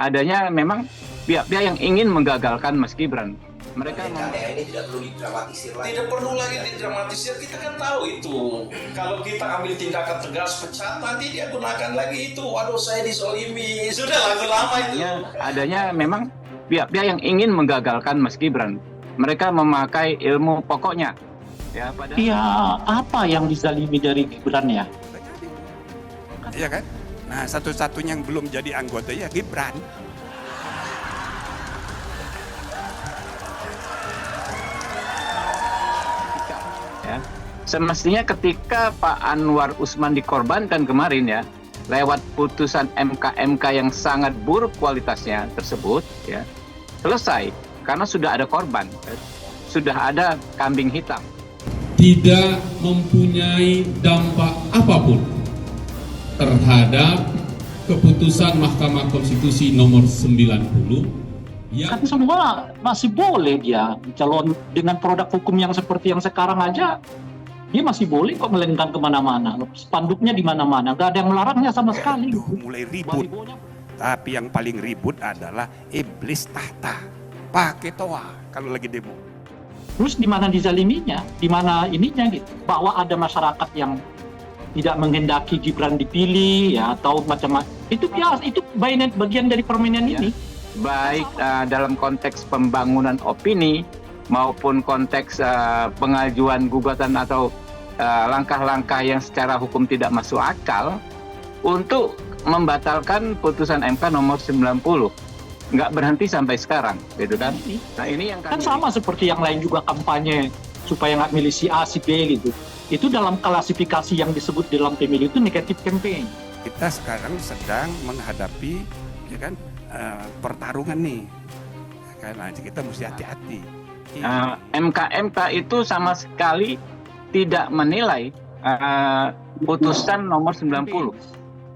adanya memang pihak-pihak yang ingin menggagalkan Mas Gibran. Mereka ini tidak perlu didramatisir lagi. Tidak perlu lagi didramatisir, kita kan tahu itu. Kalau kita ambil tindakan tegas pecat, nanti dia gunakan lagi itu. Waduh, saya disolimi. Sudah lagu lama itu. Adanya memang pihak-pihak yang ingin menggagalkan Mas Gibran. Mereka memakai ilmu pokoknya. Ya, apa yang dizalimi dari Gibran ya? Iya kan? Nah, satu-satunya yang belum jadi anggota ya Gibran. Ya. Semestinya ketika Pak Anwar Usman dikorbankan kemarin ya, lewat putusan MK yang sangat buruk kualitasnya tersebut ya, selesai karena sudah ada korban, sudah ada kambing hitam. Tidak mempunyai dampak apapun terhadap keputusan Mahkamah Konstitusi nomor 90 Kan semua masih boleh dia calon dengan produk hukum yang seperti yang sekarang aja, dia masih boleh kok melenggang kemana-mana, spanduknya di mana-mana, nggak ada yang melarangnya sama sekali. Mulai ribut, tapi yang paling ribut adalah iblis tahta, pakai toa kalau lagi demo. Terus di mana dizaliminya, di mana ininya gitu, bahwa ada masyarakat yang tidak menghendaki Gibran dipilih ya atau macam-macam, itu biasa, itu bagian dari permainan ya. ini. Baik dalam konteks pembangunan opini maupun konteks pengajuan gugatan atau langkah-langkah yang secara hukum tidak masuk akal untuk membatalkan putusan MK nomor 90. Nggak berhenti sampai sekarang, gitu kan? Nah, ini yang kan sama seperti yang lain juga kampanye supaya nggak milih si A, si B gitu. Itu dalam klasifikasi yang disebut dalam pemilu itu negatif campaign. Kita sekarang sedang menghadapi, ya kan, pertarungan nih, karena kita mesti hati-hati. MK itu sama sekali tidak menilai putusan nomor 90.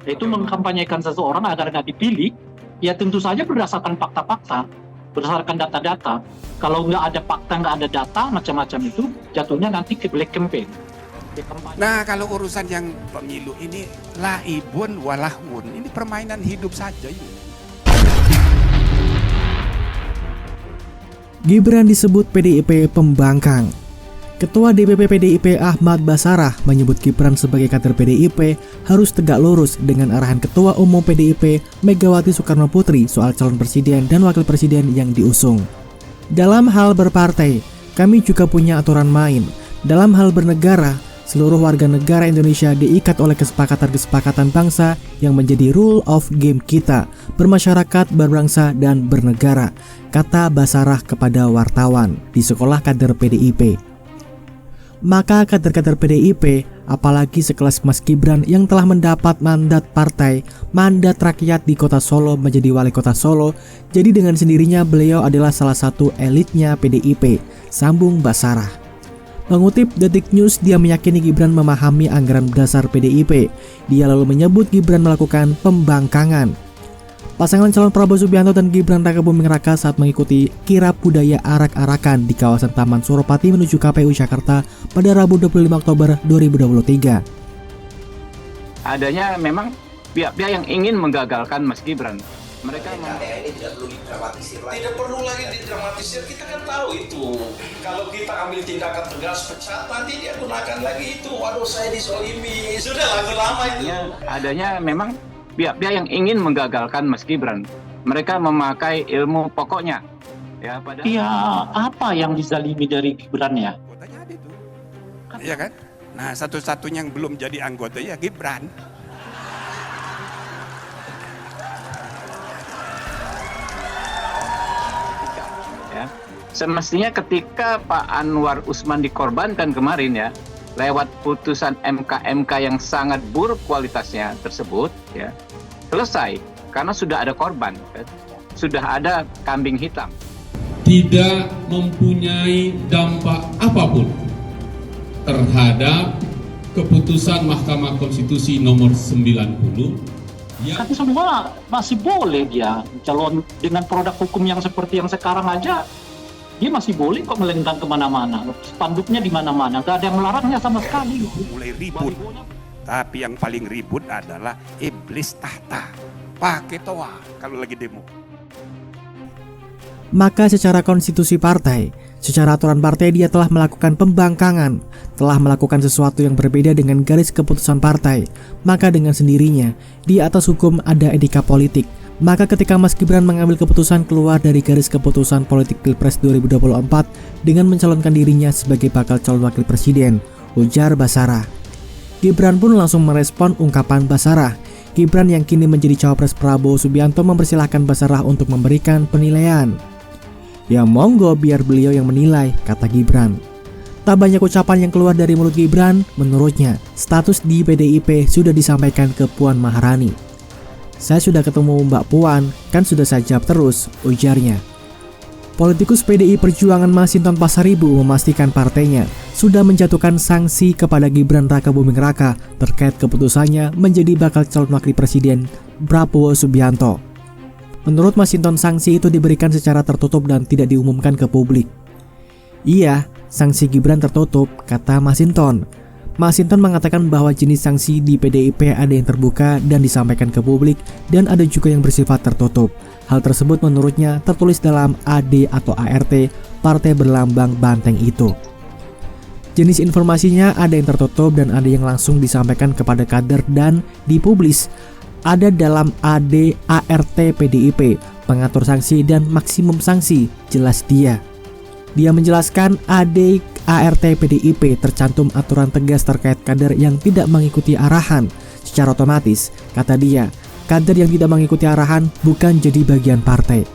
Itu mengkampanyekan seseorang agar nggak dipilih, ya tentu saja berdasarkan fakta-fakta, berdasarkan data-data. Kalau nggak ada fakta, nggak ada data, macam-macam itu jatuhnya nanti ke black campaign. Nah, kalau urusan yang pemilu ini laibun walahun, ini permainan hidup saja ini. Gibran disebut PDIP pembangkang. Ketua DPP PDIP Ahmad Basarah menyebut Gibran sebagai kader PDIP harus tegak lurus dengan arahan Ketua Umum PDIP Megawati Soekarno Putri soal calon presiden dan wakil presiden yang diusung. Dalam hal berpartai, kami juga punya aturan main. Dalam hal bernegara, seluruh warga negara Indonesia diikat oleh kesepakatan-kesepakatan bangsa yang menjadi rule of game kita, bermasyarakat, berbangsa, dan bernegara, kata Basarah kepada wartawan di sekolah kader PDIP. Maka kader-kader PDIP, apalagi sekelas Mas Gibran yang telah mendapat mandat partai, mandat rakyat di kota Solo menjadi wali kota Solo, jadi dengan sendirinya beliau adalah salah satu elitnya PDIP, sambung Basarah. Mengutip Detik News, dia meyakini Gibran memahami anggaran dasar PDIP. Dia lalu menyebut Gibran melakukan pembangkangan. Pasangan calon Prabowo Subianto dan Gibran Raka Buming Raka saat mengikuti kirab budaya arak-arakan di kawasan Taman Suropati menuju KPU Jakarta pada Rabu 25 Oktober 2023. Adanya memang pihak-pihak yang ingin menggagalkan Mas Gibran. Mereka ini tidak perlu didramatisir lagi. Tidak perlu lagi didramatisir, kita kan tahu itu. Kalau kita ambil tindakan tegas pecat, nanti dia gunakan lagi itu. Waduh, saya disolimi. Sudah lagu lama itu. Adanya memang pihak-pihak yang ingin menggagalkan Mas Gibran. Mereka memakai ilmu pokoknya. Ya, apa yang dizalimi dari Gibran ya? Anggotanya ada itu. Iya kan? Nah, satu-satunya yang belum jadi anggota ya Gibran. Ya. Semestinya ketika Pak Anwar Usman dikorbankan kemarin ya, lewat putusan MK yang sangat buruk kualitasnya tersebut ya, selesai karena sudah ada korban, sudah ada kambing hitam. Tidak mempunyai dampak apapun terhadap keputusan Mahkamah Konstitusi nomor 90 Kan semua masih boleh dia calon dengan produk hukum yang seperti yang sekarang aja, dia masih boleh kok melenggang kemana-mana, spanduknya di mana-mana, nggak ada yang melarangnya sama sekali. Mulai ribut, tapi yang paling ribut adalah iblis tahta, pakai toa kalau lagi demo. Maka secara konstitusi partai, secara aturan partai dia telah melakukan pembangkangan, telah melakukan sesuatu yang berbeda dengan garis keputusan partai. Maka dengan sendirinya, di atas hukum ada etika politik. Maka ketika Mas Gibran mengambil keputusan keluar dari garis keputusan politik Pilpres 2024 dengan mencalonkan dirinya sebagai bakal calon wakil presiden, ujar Basarah. Gibran pun langsung merespon ungkapan Basarah. Gibran yang kini menjadi cawapres Prabowo Subianto mempersilahkan Basarah untuk memberikan penilaian. Ya monggo biar beliau yang menilai, kata Gibran. Tak banyak ucapan yang keluar dari mulut Gibran, menurutnya status di PDIP sudah disampaikan ke Puan Maharani. Saya sudah ketemu Mbak Puan, kan sudah saya jawab terus, ujarnya. Politikus PDI Perjuangan Masinton Pasaribu memastikan partainya sudah menjatuhkan sanksi kepada Gibran Raka Buming Raka terkait keputusannya menjadi bakal calon wakil presiden Prabowo Subianto. Menurut Masinton, sanksi itu diberikan secara tertutup dan tidak diumumkan ke publik. Iya, sanksi Gibran tertutup, kata Masinton. Masinton mengatakan bahwa jenis sanksi di PDIP ada yang terbuka dan disampaikan ke publik dan ada juga yang bersifat tertutup. Hal tersebut menurutnya tertulis dalam AD atau ART Partai Berlambang Banteng itu. Jenis informasinya ada yang tertutup dan ada yang langsung disampaikan kepada kader dan dipublis. Ada dalam AD ART PDIP, pengatur sanksi dan maksimum sanksi, jelas dia. Dia menjelaskan AD ART PDIP tercantum aturan tegas terkait kader yang tidak mengikuti arahan. Secara otomatis, kata dia, kader yang tidak mengikuti arahan bukan jadi bagian partai.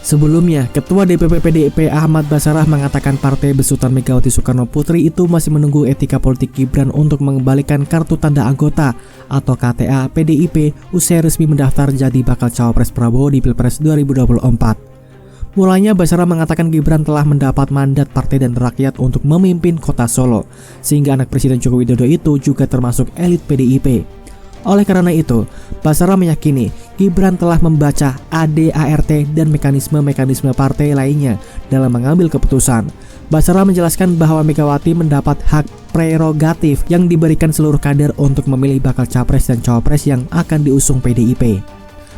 Sebelumnya, Ketua DPP PDIP Ahmad Basarah mengatakan partai besutan Megawati Soekarno Putri itu masih menunggu etika politik Gibran untuk mengembalikan kartu tanda anggota atau KTA PDIP usai resmi mendaftar jadi bakal cawapres Prabowo di Pilpres 2024. Mulanya Basarah mengatakan Gibran telah mendapat mandat partai dan rakyat untuk memimpin kota Solo, sehingga anak Presiden Joko Widodo itu juga termasuk elit PDIP. Oleh karena itu, Basarah meyakini Gibran telah membaca AD ART dan mekanisme-mekanisme partai lainnya dalam mengambil keputusan. Basarah menjelaskan bahwa Megawati mendapat hak prerogatif yang diberikan seluruh kader untuk memilih bakal capres dan cawapres yang akan diusung PDIP.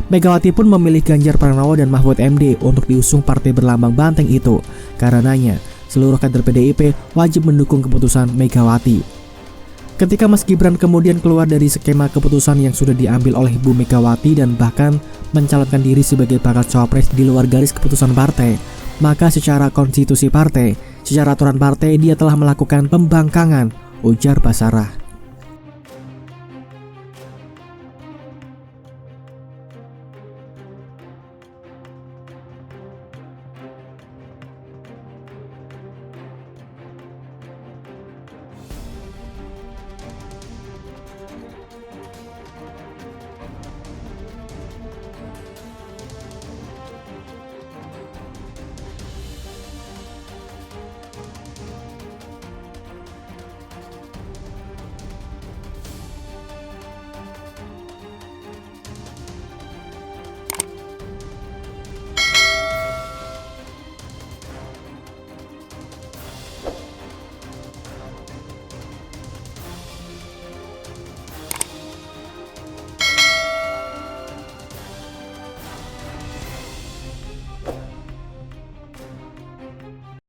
Megawati pun memilih Ganjar Pranowo dan Mahfud MD untuk diusung Partai Berlambang Banteng itu. Karenanya, seluruh kader PDIP wajib mendukung keputusan Megawati. Ketika Mas Gibran kemudian keluar dari skema keputusan yang sudah diambil oleh Ibu Megawati dan bahkan mencalonkan diri sebagai bakal cawapres di luar garis keputusan partai, maka secara konstitusi partai, secara aturan partai dia telah melakukan pembangkangan, ujar Basarah.